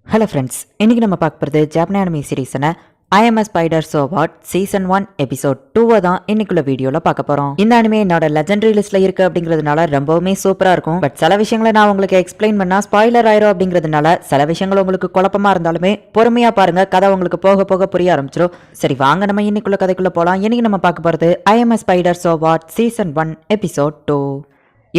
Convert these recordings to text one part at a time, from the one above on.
Hello friends, இன்னைக்கு நம்ம பார்க்க போகிறது ஜாப்பனி அனிமி சீரீஸான I am spider so what season 1 episode 2 தான் இன்னைக்குள்ள வீடியோல பார்க்க போறோம். இந்த அனிமே என்னோட லெஜெண்டரி லிஸ்ட்ல இருக்கு அப்படிங்கிறதுனால ரொம்பவுமே சூப்பரா இருக்கும். பட் சில விஷயங்களை நான் உங்களுக்கு எக்ஸ்பிளைன் பண்ணா ஸ்பாயிலர் ஆயிரும் அப்படிங்கிறதுனால சில விஷயங்கள் உங்களுக்கு குழப்பமா இருந்தாலுமே பொறுமையா பாருங்க, கதை உங்களுக்கு போக போக புரிய ஆரம்பிச்சிடும். சரி வாங்க நம்ம இன்னைக்குள்ள கதைக்குள்ள போலாம். இன்னைக்கு நம்ம பார்க்க போறது ஐ am spider so what season 1 episode 2.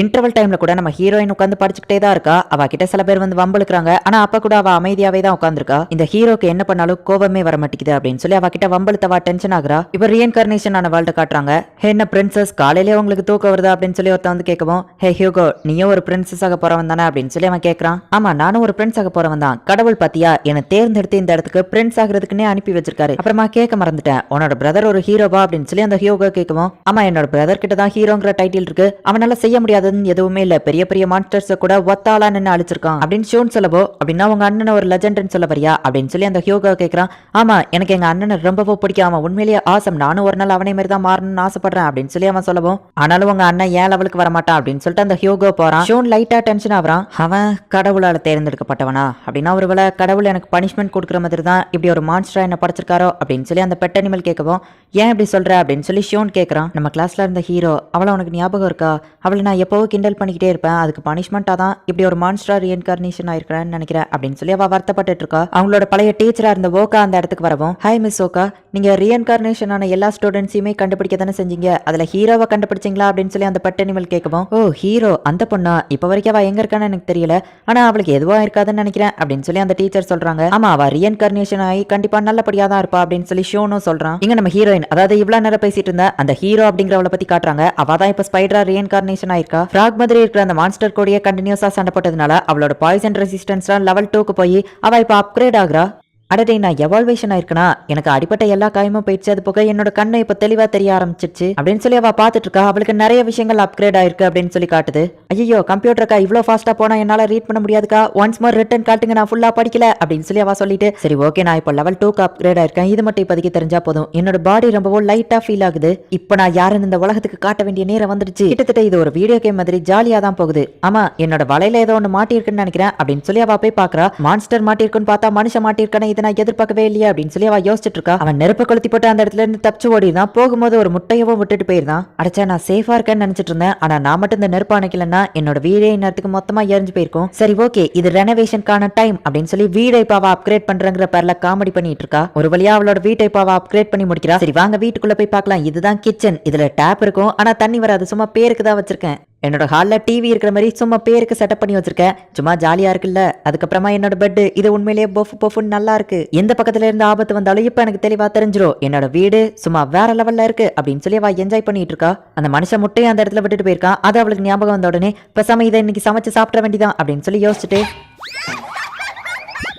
Interval டைம்ல கூட நம்ம ஹீரோயின் உட்காந்து படிச்சுக்கிட்டே தான் இருக்கா. அவ கிட்ட சில பேர் வந்து வம்பளுக்குறாங்க. ஆனா அப்ப கூட அவ அமைதியாவே தான் உட்காந்துருக்கா. இந்த ஹீரோக்கு என்ன பண்ணாலும் கோபமே வர மாட்டேங்குது அப்படின்னு சொல்லி அவ கிட்ட வம்பளுத்தவா டென்ஷன் ஆகுறா. இப்ப ரீஇன்கார்னேஷன் ஆன வேர்ல்ட காட்டுறாங்க. என்ன பிரின்சஸ், காலையிலேயே உங்களுக்கு தூக்கம் வருதா அப்படின்னு சொல்லி ஒருத்தன் வந்து கேட்கவும், ஹே ஹியூகோ, நீயும் ஒரு பிரின்சஸ் ஆக போறவன் தானே அப்படின்னு சொல்லி அவன் கேட்கறான். ஆமா, நானும் ஒரு பிரின்ஸ் ஆக போறவன் தான். கடவுள் பாத்தியா என்னை தேர்ந்தெடுத்து இந்த இடத்துக்கு பிரின்ஸ் ஆகிறதுக்குன்னே அனுப்பி வச்சிருக்காரு. அப்புறமா கேட்க மறந்துட்டேன், உன்னோட பிரதர் ஒரு ஹீரோவா அப்படின்னு சொல்லி அந்த ஹியூகோ கேட்கவும், ஆமா என்னோட பிரதர் கிட்ட தான் ஹீரோங்கிற டைட்டில் இருக்கு. அவனால செய்ய முடியாதுன்னு எதுவுமே இல்ல, பெரிய பெரிய மான்ஸ்டர்ஸ் கூட ஒத்தாளா நின்னு அழிச்சிருக்கான் அப்படின்னு ஷோன் சொல்லவோ, அப்படின்னா உங்க அண்ணனை ஒரு லெஜெண்ட்னு சொல்ல வரியா அப்படின்னு சொல்லி அந்த ஹியூகோ கேட்கறான். ஆமா, எனக்கு எங்க அண்ணனை ரொம்பவோ பிடிக்கும், அவன் உண்மையிலேயே ஆசம், நானும் ஒரு நாள் அவனை மாதிரி தான் மாறணும்னு ஆசைப்படுறேன் அப்படின்னு சொல்லி அவன் சொல்லவும், ஆனாலும் உங்க அண்ணன் ஏன் லெவலுக்கு வர மாட்டான் அப்படின்னு சொல்லிட்டு அந்த ஹியூகோ போறான். ஷோன் லைட்டா டென்ஷன் ஆகுறான். அவன் கடவுளால தேர்ந்தெடுக்கப்பட்டவனா அப்படின்னா ஒருவேளை கடவுள் எனக்கு பனிஷ்மெண்ட் கொடுக்குற மாதிரி தான் இப்படி ஒரு மான்ஸ்டரா என்ன படைச்சிருக்காரோ அப்படின்னு சொல்லி அந்த பெட் அனிமல் கேட்கவும், ஏன் இப்படி சொல்ற அப்படின்னு சொல்லி ஷோன் கேட்கறான். நம்ம கிளாஸ்ல இருந்த ஹீரோ, அவளை உனக்கு ஞாபகம் இருக்கா? அவளை நான் எப்பவும் கிண்டல் பண்ணிக்கிட்டே இருப்பேன், அதுக்கு பனிஷ்மெண்டா தான் இப்படி ஒரு மான்ஸ்டர் ரீஇன்கார்னேஷன் ஆயிருக்கிறேன்னு நினைக்கிறேன் அப்படின்னு சொல்லி அவ வருத்தப்பட்டு இருக்கா. அவங்களோட பழைய டீச்சரா இருந்த ஓகா அந்த இடத்துக்கு வரவும், ஹாய் மிஸ் ஓகா, நீங்க ரீஇன்கார்னேஷன் ஆன எல்லா ஸ்டூடெண்ட்ஸையுமே கண்டுபிடிக்க தானே செஞ்சீங்க, அதுல ஹீரோவை கண்டுபிடிச்சிங்களா அப்படின்னு சொல்லி அந்த பட் அனிமல் கேட்கவும், ஓ ஹீரோ அந்த பொண்ணா, இப்ப வரைக்கும் அவ எங்க இருக்கான்னு எனக்கு தெரியல, ஆனா அவளுக்கு எதுவா இருக்காதுன்னு நினைக்கிறேன் அப்படின்னு சொல்லி அந்த டீச்சர் சொல்றாங்க. ஆமா, அவ ரீஇன்கார்னேஷன் ஆகி கண்டிப்பா நல்லபடியா தான் இருப்பா அப்படின்னு சொல்லி ஷோனும் சொல்றான். இங்க நம்ம ஹீரோயின், அதாவது இவ்வளவு நேரம் பேசிட்டு இருந்த அந்த ஹீரோ அப்படிங்கிறவளை பத்தி காட்டுறாங்க. அவ தான் இப்ப ஸ்பைடரா ரீஇன்கார்னேஷன் ஆயிருக்கா. ஃப்ராக் மாதிரி இருக்கிற அந்த மான்ஸ்டர் கூடயே கண்டினியூஸா சண்டை போட்டதுனால அவளோட பாய்சன் ரெசிஸ்டன்ஸ் லெவல் 2க்கு போய் அவ இப்ப அப்கிரேட் ஆகுறா. அடடே, நான் எவால்வேஷன் ஆயிருக்கனா, எனக்கு அடிப்பட்ட எல்லா காயமும் போயிடுச்சு, அது போக என்னோட கண்ணை இப்ப தெளிவா தெரிய ஆரம்பிச்சிருச்சு அப்படின்னு சொல்லி அவ பாத்துட்டு இருக்கா. அவளுக்கு நிறைய விஷயங்கள் அப்கிரேட் ஆயிருக்கு அப்படின்னு சொல்லி காட்டுது. ஐயோ கம்ப்யூட்டருக்கா, இவ்வளவு ஃபாஸ்டா போனா என்னால ரீட் பண்ண முடியாதுக்கா, ஒன்ஸ் மோர் ரிட்டன் காட்டுங்க, நான் ஃபுல்லா படிக்கல அப்படின்னு சொல்லி அவ சொல்லிட்டு, சரி ஓகே நான் இப்போ லெவல் 2க்கு அப்கிரேட் ஆயிருக்கேன், இது மட்டும் இப்போதைக்கு தெரிஞ்சா போதும், என்னோட பாடி ரொம்பவும் லைட்டா ஃபீல் ஆகுது, இப்போ நான் யாருன்னு இந்த உலகத்துக்கு காட்ட வேண்டிய நேரம் வந்துடுச்சு, கிட்டத்தட்ட இது ஒரு வீடியோ கேம் மாதிரி ஜாலியா தான் போகுது. ஆமா, என்னோட வலையில ஏதோ ஒன்று மாட்டிருக்குன்னு நினைக்கிறேன் அப்படின்னு சொல்லி அவ போய் பாக்குறா. மான்ஸ்டர் மாட்டிருக்குன்னு பார்த்தா மனுஷன் மாட்டிருக்கானே, இதை நான் எதிர்பார்க்கவே இல்லையா அப்படின்னு சொல்லி அவ யோசிச்சுட்டு இருக்கா. அவன் நெருப்ப கொளுத்தி போட்டு அந்த இடத்துல இருந்து தப்பிச்சு ஓடிதான். போகும்போது ஒரு முட்டையவும் விட்டுட்டு போயிருந்தான். அடைச்சா நான் சேஃபா இருக்கேன்னு நினைச்சிட்டு இருந்தேன், ஆனா நான் மட்டும் இந்த நெருப்பு அணைக்கலன்னா என்னோட வீடே நேரத்துக்கு மொத்தமா எரிஞ்சு போயிருக்கும். சரி ஓகே, இது ரெனோவேஷனுக்கான டைம் அப்படின்னு சொல்லி வீடை இப்ப அவ அப்கிரேட் பண்றங்கிற பேர்ல காமெடி பண்ணிட்டு இருக்கா. ஒரு வழியா அவளோட வீட்டை இப்ப அவ அப்கிரேட் பண்ணி முடிக்கிறா. சரி வாங்க வீட்டுக்குள்ள போய் பார்க்கலாம். இதுதான் கிச்சன். இதுல டேப் இருக்கும், ஆனா தண்ணி வராது, சும்மா பேருக்கு தான் வச்சிருக்கேன். என்னோட ஹால்ல டிவி இருக்கிற மாதிரி சும்மா பேருக்கு செட்டப் பண்ணி வச்சிருக்கேன், சும்மா ஜாலியா இருக்குல்ல. அதுக்கப்புறமா என்னோட பெட், இது உண்மையிலேயே பொஃப் பொஃப்னு நல்லா இருக்கு. எந்த பக்கத்துல இருந்து ஆபத்து வந்தாலும் இப்ப எனக்கு தெளிவா தெரிஞ்சிரும். என்னோட வீடு சும்மா வேற லெவல்ல இருக்கு அப்படின்னு சொல்லி அவ என்ஜாய் பண்ணிட்டு இருக்கா. அந்த மனுஷன் முட்டையை அந்த இடத்துல விட்டுட்டு போயிருக்கான். அது அவளுக்கு ஞாபகம் வந்த உடனே பேசாம இதை இன்னைக்கு சமைச்சு சாப்பிட வேண்டியதான் அப்படின்னு சொல்லி யோசிச்சுட்டு,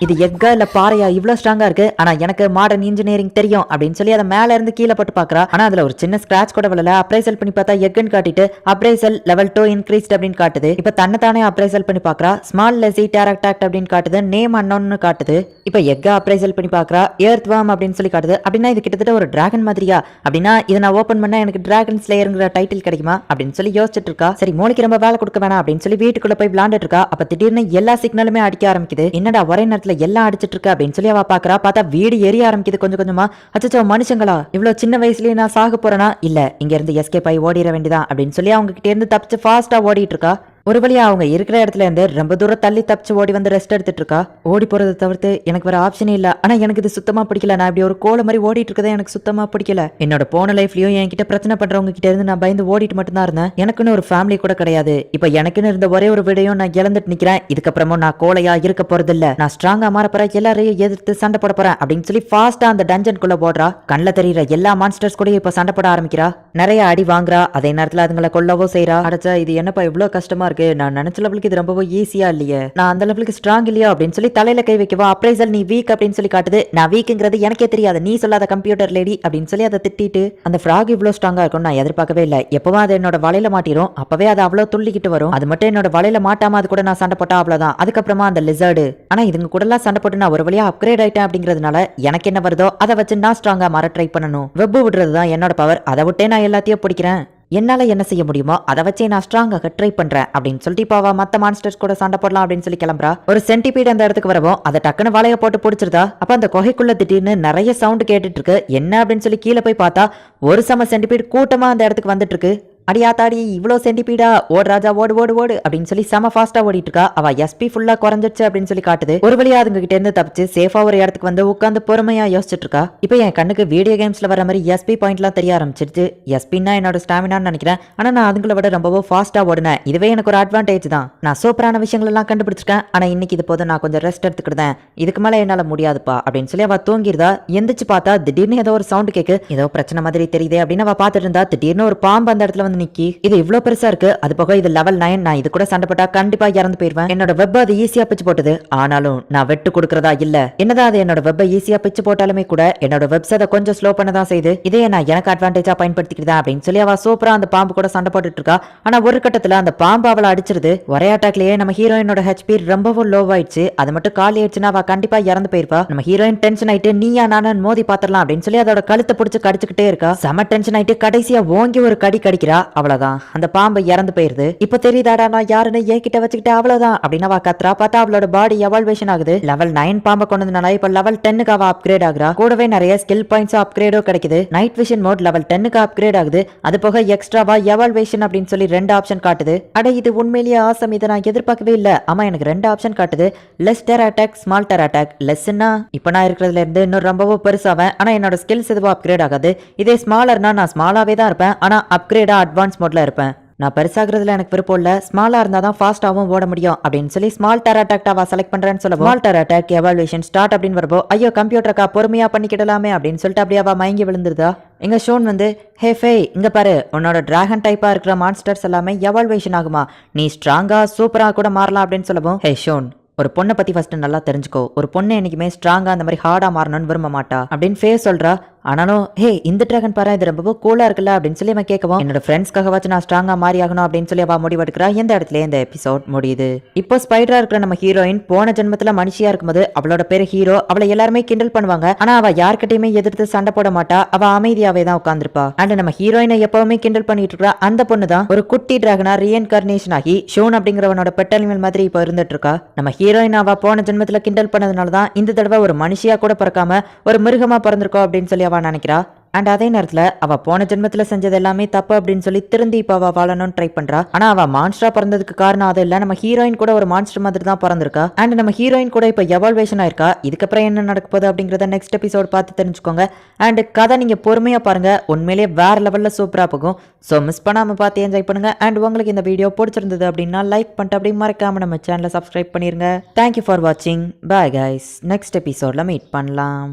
இது எக்கா இல்ல பாறையா இவ்வளவு ஸ்ட்ராங்கா இருக்கு, ஆனா எனக்கு மாடர்ன் இன்ஜினியரிங் தெரியும் அப்படின்னு சொல்லி அதை மேல இருந்து கீழே போட்டு பாக்குறா. ஆனா அதுல ஒரு சின்ன ஸ்கிராச் கூட விழல. அப்ரைசல் பண்ணி பார்த்தா எக்குன்னு காட்டிட்டு அப்ரைசல் லெவல் 2 இன்க்ரீஸ்ட் அப்படின்னு காட்டுது. இப்ப தன்னைத்தானே அப்ரைசல் பண்ணி பாக்குறா. ஸ்மால் லெசி டேரக்டாக்ட் அப்படின்னு காட்டுது. நேம் அன்னோன்னு காட்டுது. இப்ப எக்கா அப்ரைசல் பண்ணி பாக்குறா. எர்த் வார்ம் அப்படின்னு சொல்லி காட்டுது. அப்படின்னா இது கிட்டத்தட்ட ஒரு டிராகன் மாதிரியா, அப்படின்னா இதை நான் ஓபன் பண்ணா எனக்கு டிராகன் ஸ்லேயர்ங்கிற டைட்டில் கிடைக்குமா அப்படின்னு சொல்லி யோசிச்சுட்டு இருக்கா. சரி மூளைக்கு ரொம்ப வேலை கொடுக்க வேணாம் அப்படின்னு சொல்லி வீட்டுக்குள்ள போய் விளையாண்டுட்டு இருக்கா. அப்ப திடீர்னு எல்லா சிக்னலுமே அடிக்க ஆரம்பிக்குது. என்னடா ஒரே நேரத்துல எல்லாம் அடிச்சிட்டு இருக்கு அப்படின்னு சொல்லி அவ பாக்குறா. பார்த்தா வீடு எரிய ஆரம்பிக்குது கொஞ்சம் கொஞ்சமா. அச்சச்சோ மனுஷங்களா, இவ்வளவு சின்ன வயசுலயே நான் சாக போறேனா, இல்ல இங்க இருந்து எஸ்கேப் ஆகி ஓடிட வேண்டியதான் அப்படின்னு சொல்லி அவங்க கிட்ட இருந்து தப்பிச்சு ஃபாஸ்டா ஓடிட்டு இருக்கா. ஒரு வழியா அவங்க இருக்கிற இடத்துல இருந்து ரொம்ப தூரம் தள்ளி தப்பிச்சு ஓடி வந்து ரெஸ்ட் எடுத்துட்டு இருக்கா. ஓடி போறதை தவிர்த்து எனக்கு வேற ஆப்ஷனே இல்ல. ஆனா எனக்கு இது சுத்தமா பிடிக்கல. நான் இப்படி ஒரு கோல மாதிரி ஓடிட்டு இருக்கதே எனக்கு சுத்தமா பிடிக்கல. என்னோட போன லைஃப்லயும் என்கிட்ட பிரச்சனை பண்றவங்க கிட்ட இருந்து நான் பயந்து ஓடிட்டு மட்டும் தான் இருந்தேன். எனக்குன்னு ஒரு ஃபேமிலி கூட கிடையாது. இப்ப எனக்குன்னு இருந்த ஒரே ஒரு வீடையும் நான் இழந்துட்டு நிக்கிறேன். இதுக்கப்புறமும் நான் கோலையா இருக்க போறது இல்ல. நான் ஸ்ட்ராங்கா மாற போறேன், எல்லாரையும் எதிர்த்து சண்டை போட போறேன் அப்படின்னு சொல்லி ஃபாஸ்டா அந்த டஞ்சனுக்குள்ள போடுறா. கண்ணில் தெரியுற எல்லா மான்ஸ்டர்ஸ் கூட இப்ப சண்டை போட ஆரம்பிக்கிறா. நிறைய அடி வாங்குறா. அதே நேரத்துல அதுங்களை கொல்லவோ செய்யறா. அடைச்சா இது என்னப்பா இவ்வளவு கஷ்டமா இருக்கு, நான் நினைச்ச லெவலுக்கு இது ரொம்பவும் ஈஸியா இல்லையே, நான் அந்த லெவலுக்கு ஸ்ட்ராங் இல்லையா அப்படின்னு சொல்லி தலையில கை வைக்கவா. அப்ரைசல் நீ வீக் அப்படின்னு சொல்லி காட்டுது. நான் வீக்குங்கிறது எனக்கே தெரியாது, நீ சொல்லாத கம்ப்யூட்டர் லேடி அப்படின்னு சொல்லி அதை திட்டிட்டு, அந்த ஃப்ராக் இவ்வளவு ஸ்ட்ராங்கா இருக்கும் நான் எதிர்பார்க்கவே இல்லை. எப்பவும் அது என்னோட வலையில மாட்டிரும், அப்பவே அது அவ்வளவு துள்ளிக்கிட்டு வரும். அது மட்டும் என்னோட வலையில மாட்டாம அது கூட நான் சண்டை போட்டா அவ்வளவுதான். அதுக்கப்புறமா அந்த லிசர்டு, ஆனா இதுங்க கூட எல்லாம் சண்டை போட்டு நான் ஒரு வழியா அப்கிரேட் ஆயிட்டேன் அப்படிங்கிறதுனால எனக்கு என்ன வருதோ அதை வச்சு நான் ஸ்ட்ராங்கா மாற ட்ரை பண்ணணும். வெப்பு விடுறதுதான் என்னோட பவர், அதை விட்டே நான் எல்லாத்தையும் பிடிக்கிறேன். என்னால என்ன செய்ய முடியுமோ அதை வச்சே நான் ஸ்ட்ராங்காக ட்ரை பண்றேன் அப்படின்னு சொல்லிட்டு இப்போ அவ மத்த மான்ஸ்டர்ஸ் கூட சண்டை போடலாம் அப்படின்னு சொல்லி கிளம்புறா. ஒரு சென்டிபீட் அந்த இடத்துக்கு வரவும் அதை டக்குன்னு வலைய போட்டு பிடிச்சிருதா. அப்ப அந்த குகைக்குள்ள திடீர்னு நிறைய சவுண்ட் கேட்டுட்டு இருக்கு. என்ன அப்படின்னு சொல்லி கீழே போய் பார்த்தா ஒரு சம சென்டிபீட் கூட்டமா அந்த இடத்துக்கு வந்துட்டு இருக்கு. அடியாத்தாடி இவ்வளோ சென்டிபீடா, ஓடு ராஜா ஓடு ஓடு ஓடு அப்படின்னு சொல்லி செம ஃபாஸ்டா ஓடிட்டு இருக்கா. அவ எஸ்பி ஃபுல்லா குறைஞ்சிருச்சு அப்படின்னு சொல்லி காட்டுது. ஒரு வழியா அதுங்க கிட்ட இருந்து தப்பிச்சு சேஃபா ஒரு இடத்துக்கு வந்து உட்காந்து பொறுமையா யோசிச்சுட்டு இருக்கா. இப்போ என் கண்ணுக்கு வீடியோ கேம்ஸ்ல வர மாதிரி எஸ்பி பாயிண்ட்லாம் தெரிய ஆரம்பிச்சிருச்சு. எஸ்பின்னா என்னோட ஸ்டாமினான்னு நினைக்கிறேன். ஆனா நான் அதுங்களை விட ரொம்பவும் ஃபாஸ்டா ஓடுனேன். இதுவே எனக்கு ஒரு அட்வான்டேஜ் தான். நான் சூப்பரான விஷயங்கள் எல்லாம் கண்டுபிடிச்சிருக்கேன். ஆனா இன்னைக்கு இது போதும், நான் கொஞ்சம் ரெஸ்ட் எடுத்துக்கிட்டேன். இதுக்கு மேல என்னால முடியாதுப்பா அப்படின்னு சொல்லி அவ தூங்கிருந்தா. எந்திரிச்சு பார்த்தா திடீர்னு ஏதோ ஒரு சவுண்ட் கேக்கு. ஏதோ பிரச்சனை மாதிரி தெரியுது அப்படின்னு அவ பாத்துட்டு இருந்தா. திடீர்னு ஒரு பாம்பு அந்த இடத்துல வந்து நிக்கி. இது இவ்வளவு பெருசா இருக்கு. அது போக இது லெவல் 9. நான் இது கூட சண்டை போட்டா கண்டிப்பா இறந்து போயிருவேன். என்னோட வெப் அது ஈஸியா பிச்சு போட்டது. ஆனாலும் நான் வெட்டு கொடுக்கறதா இல்ல. என்னதான் அது என்னோட வெப்பை ஈஸியா பிச்சு போட்டாலுமே கூட என்னோட வெப்ஸ் அதை கொஞ்சம் ஸ்லோ பண்ணதான் செய்யுது. இதே நான் எனக்கு அட்வான்டேஜா பயன்படுத்திக்கிறதா அப்படின்னு சொல்லி அவ சூப்பரா அந்த பாம்பு கூட சண்டை போட்டுட்டு இருக்கா. ஆனா ஒரு கட்டத்துல அந்த பாம்பு அவளை அடிச்சிருது. ஒரே அட்டாக்லயே நம்ம ஹீரோயினோட ஹெச்பி ரொம்பவும் லோ ஆயிடுச்சு. அது மட்டும் காலி ஆயிடுச்சுன்னா அவ கண்டிப்பா இறந்து போயிருப்பா. நம்ம ஹீரோயின் டென்ஷன் ஆயிட்டு நீயா நானும் மோதி பாத்திரலாம் அப்படின்னு சொல்லி அதோட கழுத்தை பிடிச்சு கடிச்சுக்கிட்டே இருக்கா. செம டென்ஷன் ஆயிட்டு கடைசியா ஓங்கி ஒரு கடி கடிக்கிறா. அவ்வளவுதான், அந்த பாம்பு இறந்து போயிருது. இப்ப தெரியுதாடா நான் யாருன்னு என்கிட்ட வச்சுக்கிட்டு அவ்வளவுதான் அப்படின்னு அவ கத்ரா. பார்த்தா அவளோட பாடி எவால்வேஷன் ஆகுது. லெவல் 9 பாம்பை கொண்டதுனால இப்ப லெவல் 10க்கு அவ அப்கிரேட் ஆகுறா. கூடவே நிறைய ஸ்கில் பாயிண்ட்ஸ் அப்கிரேடோ கிடைக்குது. நைட் விஷன் மோட் லெவல் 10க்கு அப்கிரேட் ஆகுது. அது போக எக்ஸ்ட்ராவா எவால்வேஷன் அப்படின்னு சொல்லி 2 ஆப்ஷன் காட்டுது. அட இது உண்மையிலேயே ஆசம். இதை நான் எதிர்பார்க்கவே இல்ல. ஆமா எனக்கு 2 ஆப்ஷன் காட்டுது. Less tier attack, small tier attack. லெஸ்னா இப்ப நான் இருக்கிறதுல இருந்து இன்னும் ரொம்பவும் பெருசாவேன். ஆனா என்னோட ஸ்கில்ஸ் எதுவும் அப்கிரேட் ஆகாது. இதே ஸ்மாலர்னா நான் ஸ்மாலாவே தான் இருப்பேன். ஆனா அப்கிரேடா அட்வான்ஸ் மோட்ல இருப்பேன். நான் பெருசாகிறதுல எனக்கு விருப்பம் இல்ல. ஸ்மாலா இருந்தா தான் ஃபாஸ்டாவும் ஓட முடியும் அப்படின்னு சொல்லி ஸ்மால் டெர் அட்டாக்டாவா செலக்ட் பண்றேன்னு சொல்ல small tier attack evaluation start அப்படின்னு வரப்போ ஐயோ கம்ப்யூட்டருக்கா பொறுமையா பண்ணிக்கிடலாமே அப்படின்னு சொல்லிட்டு அப்படியே அவ மயங்கி விழுந்துருதா. எங்க ஷோன் வந்து ஹே ஃபே இங்க பாரு, உன்னோட டிராகன் டைப்பா இருக்கிற மான்ஸ்டர்ஸ் எல்லாமே எவால்வேஷன் ஆகுமா, நீ ஸ்ட்ராங்கா சூப்பரா கூட மாறலாம் அப்படின்னு சொல்லவும் ஹே ஷோன் ஒரு பொண்ணை பத்தி ஃபர்ஸ்ட் நல்லா தெரிஞ்சுக்கோ. ஒரு பொண்ணு என்னைக்குமே ஸ்ட்ராங்கா அந்த மாதிரி ஹார்டா மாறணும்னு விரும்ப மாட்டா அப்படின்னு ஃபே சொல்றா. ஆனாலும் ஹே இந்த டிராகன் பாரு இது ரொம்ப கூலா இருக்குல்ல அப்படின்னு சொல்லி அவன் கேட்கவும் என்னோட ஃப்ரெண்ட்ஸ்க்காக வச்சு நான் ஸ்ட்ராங்கா மாறி ஆகணும் அப்படின்னு சொல்லி அவ முடிவெடுக்கிறா. எந்த இடத்துல இந்த எபிசோட் முடியுது. இப்போ ஸ்பைடரா இருக்கிற நம்ம ஹீரோயின் போன ஜென்மத்துல மனுஷியா இருக்கும்போது அவளோட பேரு ஹீரோ. அவளை எல்லாருமே கிண்டல் பண்ணுவாங்க. ஆனா அவ யார்கிட்டயுமே எதிர்த்து சண்டை போட மாட்டா. அவ அமைதியாவே தான் உட்கார்ந்துருப்பா. அண்ட் நம்ம ஹீரோயினை எப்பவுமே கிண்டல் பண்ணிட்டு இருக்கா அந்த பொண்ணு தான் ஒரு குட்டி டிராகனா ரீஎன்கார்னேஷன் ஆகி ஷோன் அப்படிங்கிறவனோட பெட்டலிமல் மாதிரி இப்போ இருந்துட்டு இருக்கா. நம்ம ஹீரோயின் அவ போன ஜென்மத்துல கிண்டல் பண்ணதுனாலதான் இந்த தடவை ஒரு மனுஷியா கூட பிறக்காம ஒரு மிருகமா பிறந்திருக்கோம் அப்படின்னு சொல்லி அவ நினைக்கிறா. அண்ட் அதே நேரத்துல அவ போன ஜென்மத்துல செஞ்சது எல்லாமே தப்பு அப்படின்னு சொல்லி திருந்தி இப்ப அவ வாழணும்னு ட்ரை பண்றா. ஆனா அவ மான்ஸ்டரா பிறந்ததுக்கு காரணம் அது இல்ல. நம்ம ஹீரோயின் கூட ஒரு மான்ஸ்டர் மாதிரி தான் பிறந்திருக்கா. அண்ட் நம்ம ஹீரோயின் கூட இப்ப எவால்வேஷன் ஆயிருக்கா. இதுக்கப்புறம் என்ன நடக்க போகுது அப்படிங்கறத நெக்ஸ்ட் எபிசோட் பார்த்து தெரிஞ்சுக்கோங்க. அண்ட் கதை நீங்க பொறுமையா பாருங்க, உண்மையிலேயே வேற லெவல்ல சூப்பரா போகும். ஸோ மிஸ் பண்ணாம பார்த்து என்ஜாய் பண்ணுங்க. அண்ட் உங்களுக்கு இந்த வீடியோ பிடிச்சிருந்தது அப்படின்னா லைக் பண்ணிட்டு அப்படியே மறக்காம நம்ம சேனலை சப்ஸ்கிரைப் பண்ணிருங்க. தேங்க்யூ ஃபார் வாட்சிங். பாய் கைஸ், நெக்ஸ்ட் எபிசோட்ல மீட் பண்ணலாம்.